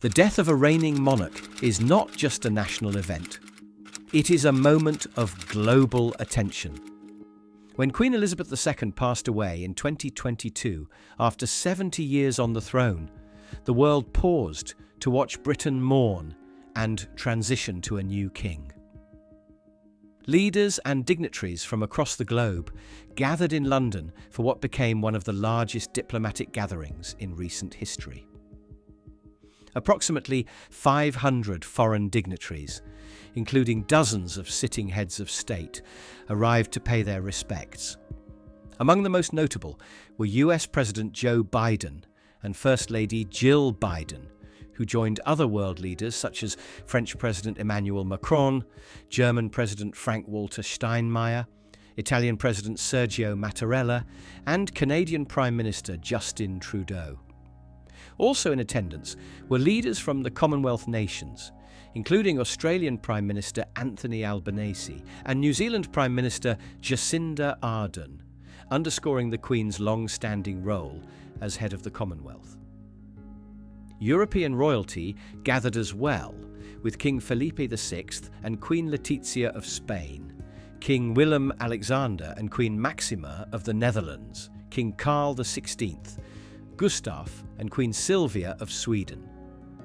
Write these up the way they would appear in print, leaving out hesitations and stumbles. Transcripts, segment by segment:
The death of a reigning monarch is not just a national event. It is a moment of global attention. When Queen Elizabeth II passed away in 2022, after 70 years on the throne, the world paused to watch Britain mourn and transition to a new king. Leaders and dignitaries from across the globe gathered in London for what became one of the largest diplomatic gatherings in recent history. Approximately 500 foreign dignitaries, including dozens of sitting heads of state, arrived to pay their respects. Among the most notable were US President Joe Biden and First Lady Jill Biden, who joined other world leaders such as French President Emmanuel Macron, German President Frank-Walter Steinmeier, Italian President Sergio Mattarella, and Canadian Prime Minister Justin Trudeau. Also in attendance were leaders from the Commonwealth nations, including Australian Prime Minister Anthony Albanese and New Zealand Prime Minister Jacinda Ardern, underscoring the Queen's long-standing role as head of the Commonwealth. European royalty gathered as well, with King Felipe VI and Queen Letizia of Spain, King Willem Alexander and Queen Maxima of the Netherlands, King Carl XVI, Gustav and Queen Sylvia of Sweden,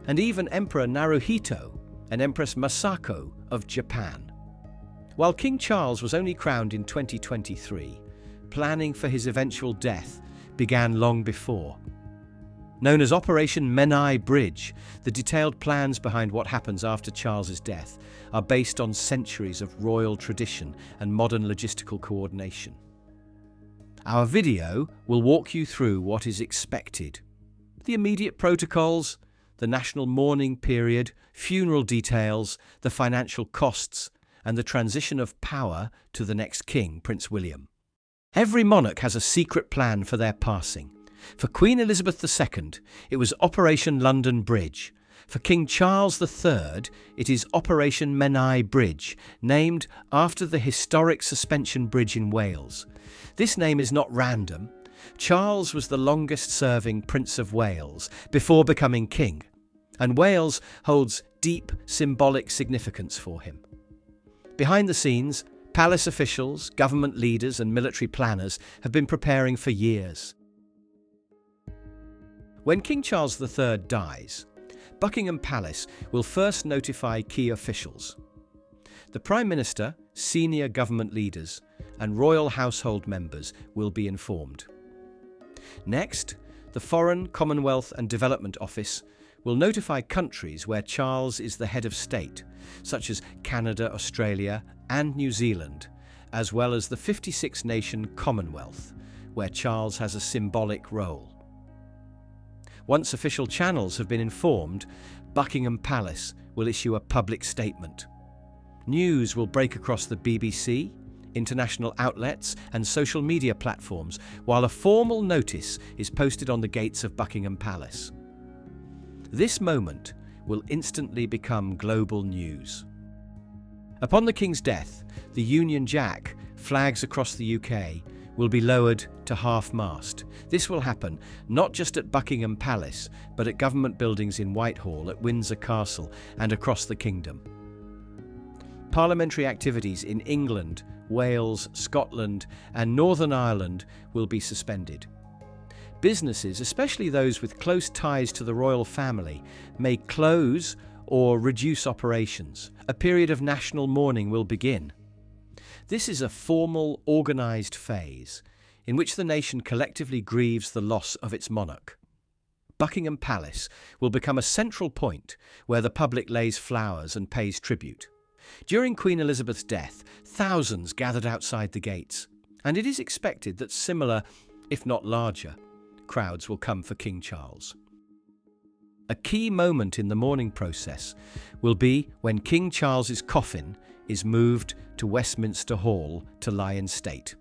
and even Emperor Naruhito and Empress Masako of Japan. While King Charles was only crowned in 2023, planning for his eventual death began long before. Known as Operation Menai Bridge, the detailed plans behind what happens after Charles's death are based on centuries of royal tradition and modern logistical coordination. Our video will walk you through what is expected: the immediate protocols, the national mourning period, funeral details, the financial costs, and the transition of power to the next king, Prince William. Every monarch has a secret plan for their passing. For Queen Elizabeth II, it was Operation London Bridge. For King Charles III, it is Operation Menai Bridge, named after the historic suspension bridge in Wales. This name is not random. Charles was the longest-serving Prince of Wales before becoming king, and Wales holds deep symbolic significance for him. Behind the scenes, palace officials, government leaders and military planners have been preparing for years. When King Charles III dies, Buckingham Palace will first notify key officials. The Prime Minister, senior government leaders, and royal household members will be informed. Next, the Foreign, Commonwealth and Development Office will notify countries where Charles is the head of state, such as Canada, Australia and New Zealand, as well as the 56-nation Commonwealth, where Charles has a symbolic role. Once official channels have been informed, Buckingham Palace will issue a public statement. News will break across the BBC, international outlets and social media platforms, while a formal notice is posted on the gates of Buckingham Palace. This moment will instantly become global news. Upon the King's death, the Union Jack, flags across the UK, will be lowered to half-mast. This will happen not just at Buckingham Palace, but at government buildings in Whitehall, at Windsor Castle and across the kingdom. Parliamentary activities in England, Wales, Scotland and Northern Ireland will be suspended. Businesses, especially those with close ties to the royal family, may close or reduce operations. A period of national mourning will begin. This is a formal, organised phase in which the nation collectively grieves the loss of its monarch. Buckingham Palace will become a central point where the public lays flowers and pays tribute. During Queen Elizabeth's death, thousands gathered outside the gates, and it is expected that similar, if not larger, crowds will come for King Charles. A key moment in the mourning process will be when King Charles's coffin is moved to Westminster Hall to lie in state.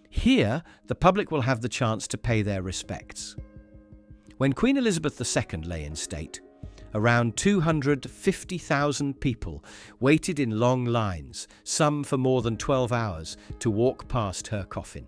Here, the public will have the chance to pay their respects. When Queen Elizabeth II lay in state, around 250,000 people waited in long lines, some for more than 12 hours, to walk past her coffin.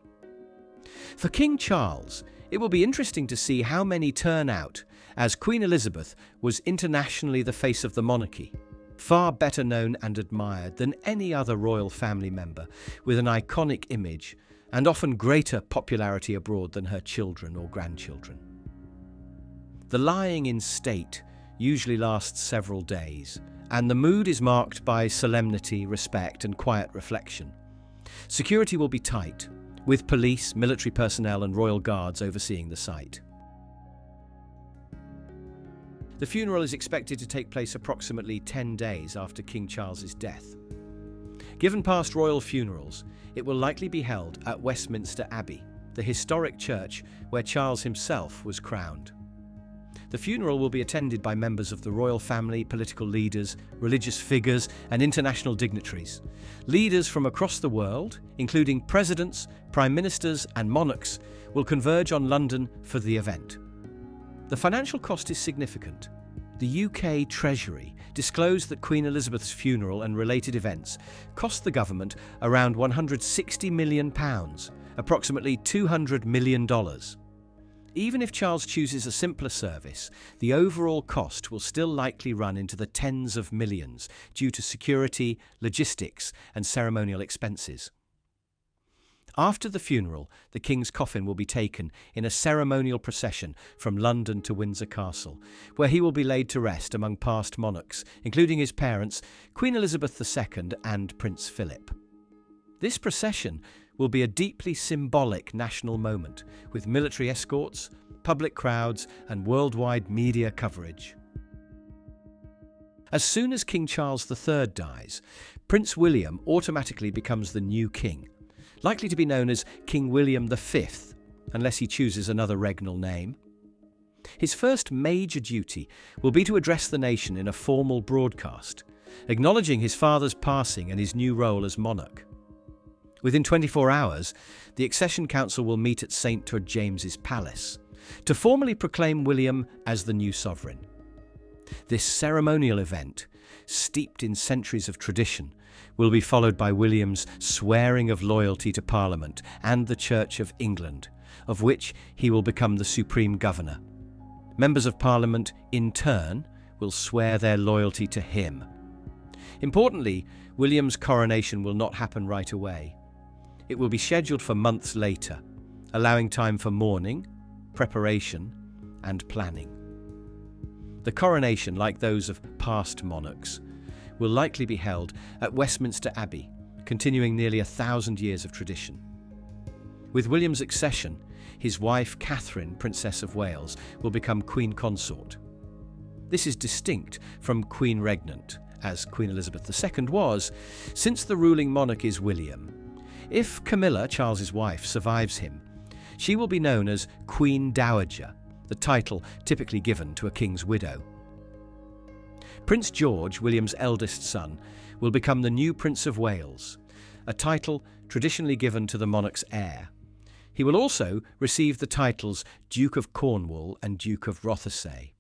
For King Charles, it will be interesting to see how many turn out as Queen Elizabeth was internationally the face of the monarchy, far better known and admired than any other royal family member, with an iconic image and often greater popularity abroad than her children or grandchildren. The lying in state usually lasts several days, and the mood is marked by solemnity, respect, and quiet reflection. Security will be tight, with police, military personnel, and royal guards overseeing the site. The funeral is expected to take place approximately 10 days after King Charles's death. Given past royal funerals, it will likely be held at Westminster Abbey, the historic church where Charles himself was crowned. The funeral will be attended by members of the royal family, political leaders, religious figures, and international dignitaries. Leaders from across the world, including presidents, prime ministers, and monarchs, will converge on London for the event. The financial cost is significant. The UK Treasury disclosed that Queen Elizabeth's funeral and related events cost the government around £160 million, approximately $200 million. Even if Charles chooses a simpler service, the overall cost will still likely run into the tens of millions due to security, logistics, and ceremonial expenses. After the funeral, the King's coffin will be taken in a ceremonial procession from London to Windsor Castle, where he will be laid to rest among past monarchs, including his parents, Queen Elizabeth II and Prince Philip. This procession will be a deeply symbolic national moment, with military escorts, public crowds, and worldwide media coverage. As soon as King Charles III dies, Prince William automatically becomes the new king, likely to be known as King William V, unless he chooses another regnal name. His first major duty will be to address the nation in a formal broadcast, acknowledging his father's passing and his new role as monarch. Within 24 hours, the Accession Council will meet at St. James's Palace to formally proclaim William as the new sovereign. This ceremonial event, steeped in centuries of tradition, will be followed by William's swearing of loyalty to Parliament and the Church of England, of which he will become the supreme governor. Members of Parliament, in turn, will swear their loyalty to him. Importantly, William's coronation will not happen right away. It will be scheduled for months later, allowing time for mourning, preparation, and planning. The coronation, like those of past monarchs, will likely be held at Westminster Abbey, continuing nearly 1,000 years of tradition. With William's accession, his wife Catherine, Princess of Wales, will become Queen Consort. This is distinct from Queen Regnant, as Queen Elizabeth II was, since the ruling monarch is William. If Camilla, Charles's wife, survives him, she will be known as Queen Dowager, the title typically given to a king's widow. Prince George, William's eldest son, will become the new Prince of Wales, a title traditionally given to the monarch's heir. He will also receive the titles Duke of Cornwall and Duke of Rothesay.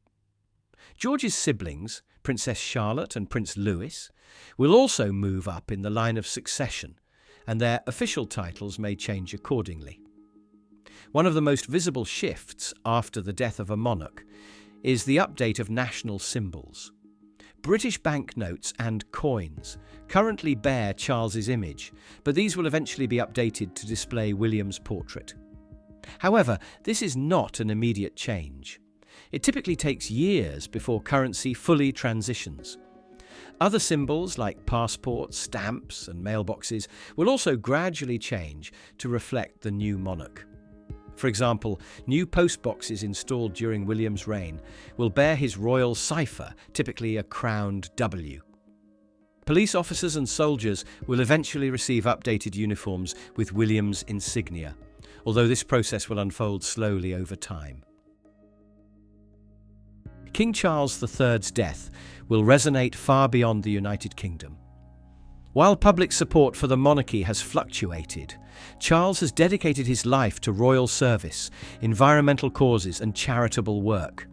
George's siblings, Princess Charlotte and Prince Louis, will also move up in the line of succession, and their official titles may change accordingly. One of the most visible shifts after the death of a monarch is the update of national symbols. British banknotes and coins currently bear Charles's image, but these will eventually be updated to display William's portrait. However, this is not an immediate change. It typically takes years before currency fully transitions. Other symbols like passports, stamps, and mailboxes will also gradually change to reflect the new monarch. For example, new postboxes installed during William's reign will bear his royal cipher, typically a crowned W. Police officers and soldiers will eventually receive updated uniforms with William's insignia, although this process will unfold slowly over time. King Charles III's death will resonate far beyond the United Kingdom. While public support for the monarchy has fluctuated, Charles has dedicated his life to royal service, environmental causes, and charitable work.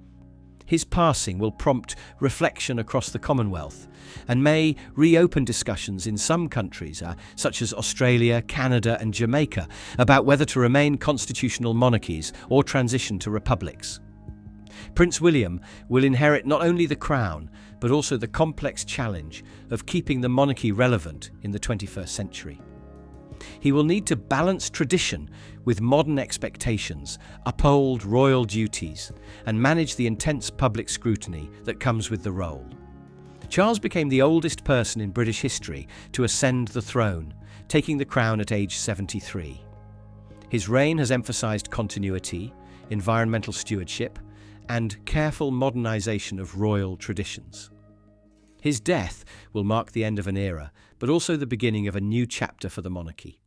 His passing will prompt reflection across the Commonwealth and may reopen discussions in some countries, such as Australia, Canada, and Jamaica, about whether to remain constitutional monarchies or transition to republics. Prince William will inherit not only the crown, but also the complex challenge of keeping the monarchy relevant in the 21st century. He will need to balance tradition with modern expectations, uphold royal duties, and manage the intense public scrutiny that comes with the role. Charles became the oldest person in British history to ascend the throne, taking the crown at age 73. His reign has emphasized continuity, environmental stewardship, and careful modernization of royal traditions. His death will mark the end of an era, but also the beginning of a new chapter for the monarchy.